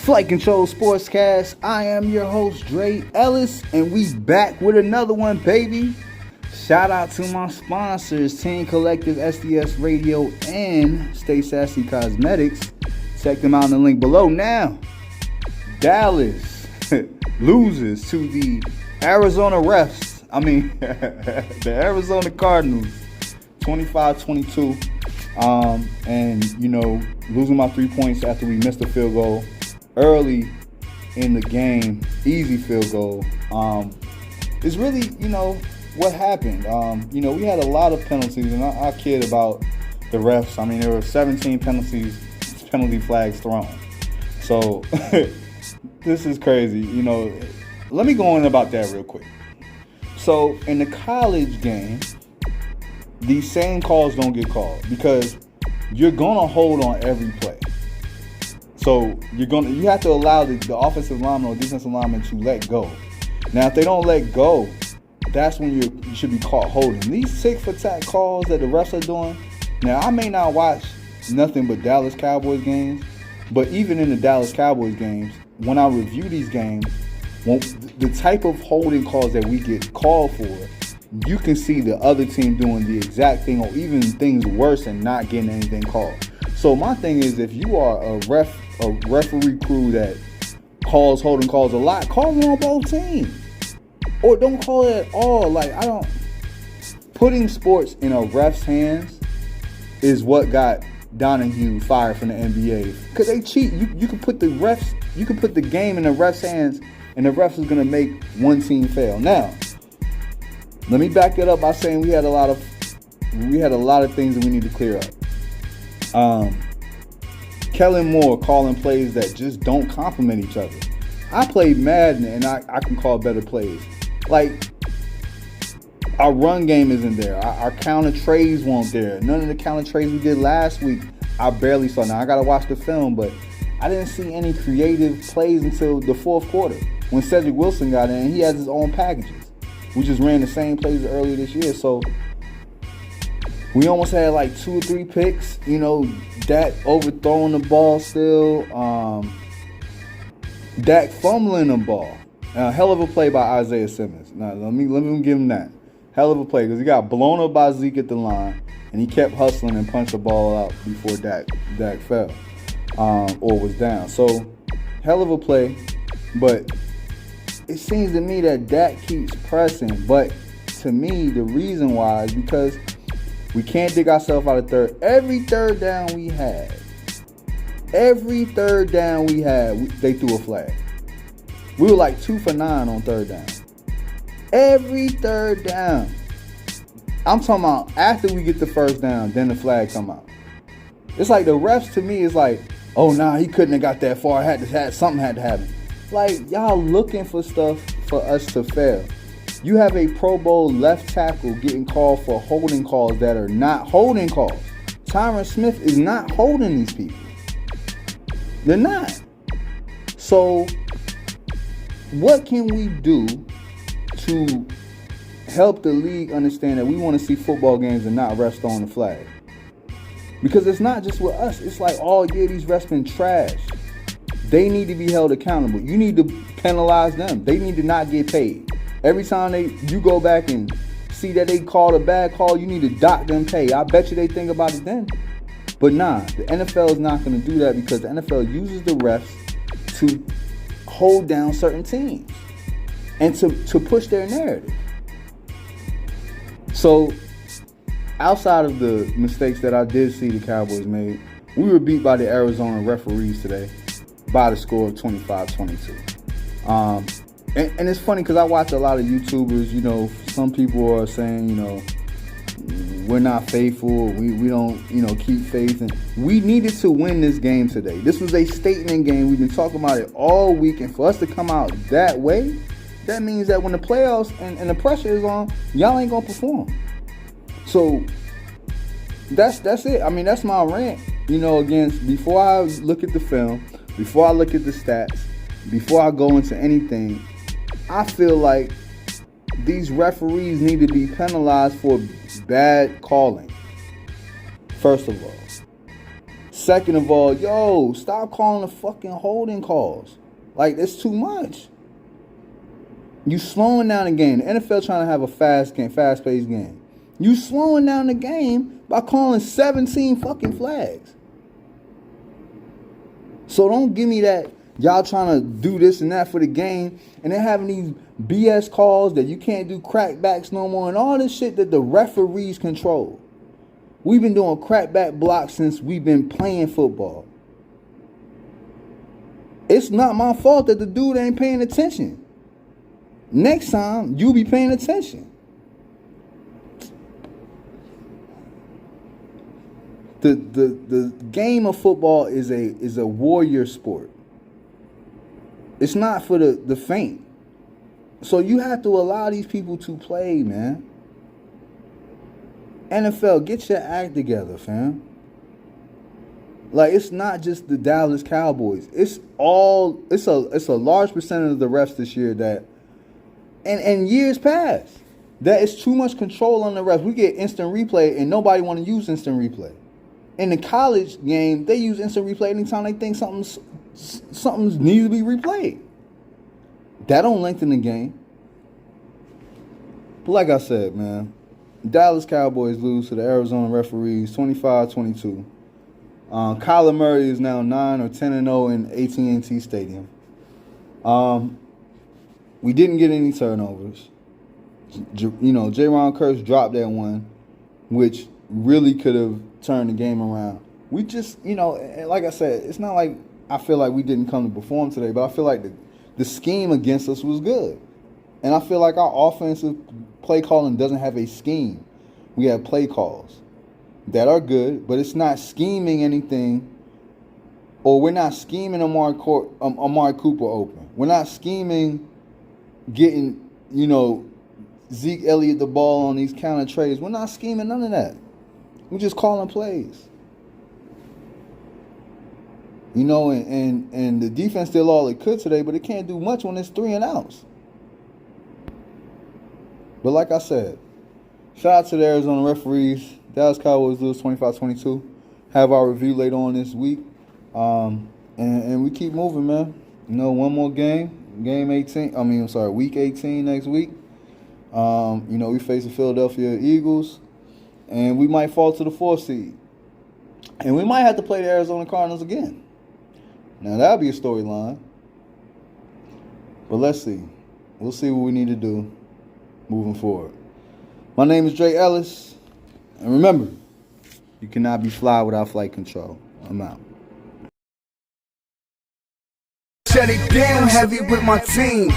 Flight Control Sportscast. I am your host, Dre Ellis, and we back with another one, baby. Shout out to my sponsors, Team Collective, SDS Radio, and Stay Sassy Cosmetics. Check them out in the link below. Now, Dallas loses to the Arizona refs. The Arizona Cardinals, 25-22. And, losing my 3 points after we missed a field goal early in the game, easy field goal, is really, what happened. We had a lot of penalties, and I kid about the refs. There were 17 penalty flags thrown. So, this is crazy. Let me go in about that real quick. So, in the college game, these same calls don't get called because you're gonna hold on every play. So you have to allow the offensive lineman or defensive lineman to let go. Now, if they don't let go, that's when you should be caught holding. These tick for tack calls that the refs are doing. Now, I may not watch nothing but Dallas Cowboys games, but even in the Dallas Cowboys games, when I review these games, the type of holding calls that we get called for, you can see the other team doing the exact thing or even things worse and not getting anything called. So my thing is, if you are a referee crew that calls holding calls a lot, call them on both teams. Or don't call it at all. Putting sports in a ref's hands is what got Donahue fired from the NBA. Because they cheat. You can put the game in the ref's hands, and the refs is gonna make one team fail. Now, let me back it up by saying we had a lot of things that we need to clear up. Kellen Moore calling plays that just don't complement each other. I played Madden and I can call better plays. Our run game isn't there. Our counter trades weren't there. None of the counter trades we did last week, I barely saw. Now, I got to watch the film, but I didn't see any creative plays until the fourth quarter when Cedric Wilson got in and he has his own packages. We just ran the same plays earlier this year, so we almost had 2 or 3 picks. Dak overthrowing the ball still. Dak fumbling the ball. Hell of a play by Isaiah Simmons. Now let me give him that. Hell of a play because he got blown up by Zeke at the line, and he kept hustling and punched the ball out before Dak fell or was down. So hell of a play, but it seems to me that Dak keeps pressing. But to me, the reason why is because we can't dig ourselves out of third. Every third down we had, they threw a flag. We were 2 for 9 on third down. Every third down. I'm talking about after we get the first down, then the flag come out. It's the refs to me is oh nah, he couldn't have got that far. Something had to happen. Y'all looking for stuff for us to fail. You have a Pro Bowl left tackle getting called for holding calls that are not holding calls. Tyron Smith is not holding these people. They're not. So, what can we do to help the league understand that we want to see football games and not refs throwing the flag? Because it's not just with us. It's all year these refs been trash. They need to be held accountable. You need to penalize them. They need to not get paid. Every time you go back and see that they called a bad call, you need to dock them pay. I bet you they think about it then. But nah, the NFL is not going to do that because the NFL uses the refs to hold down certain teams and to push their narrative. So, outside of the mistakes that I did see the Cowboys made, we were beat by the Arizona referees today by the score of 25-22. And it's funny because I watch a lot of YouTubers, some people are saying, we're not faithful, we don't, keep faith. And we needed to win this game today. This was a statement game. We've been talking about it all week. And for us to come out that way, that means that when the playoffs and the pressure is on, y'all ain't going to perform. So that's it. That's my rant, before I look at the film, before I look at the stats, before I go into anything, I feel like these referees need to be penalized for bad calling. First of all. Second of all, yo, stop calling the fucking holding calls. Like, it's too much. You slowing down the game. The NFL trying to have a fast-paced game. You slowing down the game by calling 17 fucking flags. So don't give me that y'all trying to do this and that for the game, and then having these BS calls that you can't do crackbacks no more, and all this shit that the referees control. We've been doing crackback blocks since we've been playing football. It's not my fault that the dude ain't paying attention. Next time, you be paying attention. The game of football is a warrior sport. It's not for the faint. So you have to allow these people to play, man. NFL, get your act together, fam. Like, it's not just the Dallas Cowboys. It's a large percentage of the refs this year that, and years past, that is too much control on the refs. We get instant replay, and nobody want to use instant replay. In the college game, they use instant replay anytime they think something needs to be replayed. That don't lengthen the game. But like I said, man, Dallas Cowboys lose to the Arizona referees 25-22. Kyler Murray is now 9 or 10-0 in AT&T Stadium. We didn't get any turnovers. Jaron Kearse dropped that one, which really could have turned the game around. We just, like I said, it's not like I feel like we didn't come to perform today, but I feel like the scheme against us was good. And I feel like our offensive play calling doesn't have a scheme. We have play calls that are good, but it's not scheming anything, or we're not scheming Amari Cooper open. We're not scheming getting, Zeke Elliott the ball on these counter trades. We're not scheming none of that. We're just calling plays. And the defense did all it could today, but it can't do much when it's 3 and outs. But like I said, shout out to the Arizona referees. Dallas Cowboys lose 25-22. Have our review later on this week. And we keep moving, man. One more game. Week 18 next week. We face the Philadelphia Eagles. And we might fall to the 4th seed. And we might have to play the Arizona Cardinals again. Now, that'll be a storyline. But let's see. We'll see what we need to do moving forward. My name is Dre Ellis. And remember, you cannot be fly without flight control. I'm out. Shut it down heavy with my team.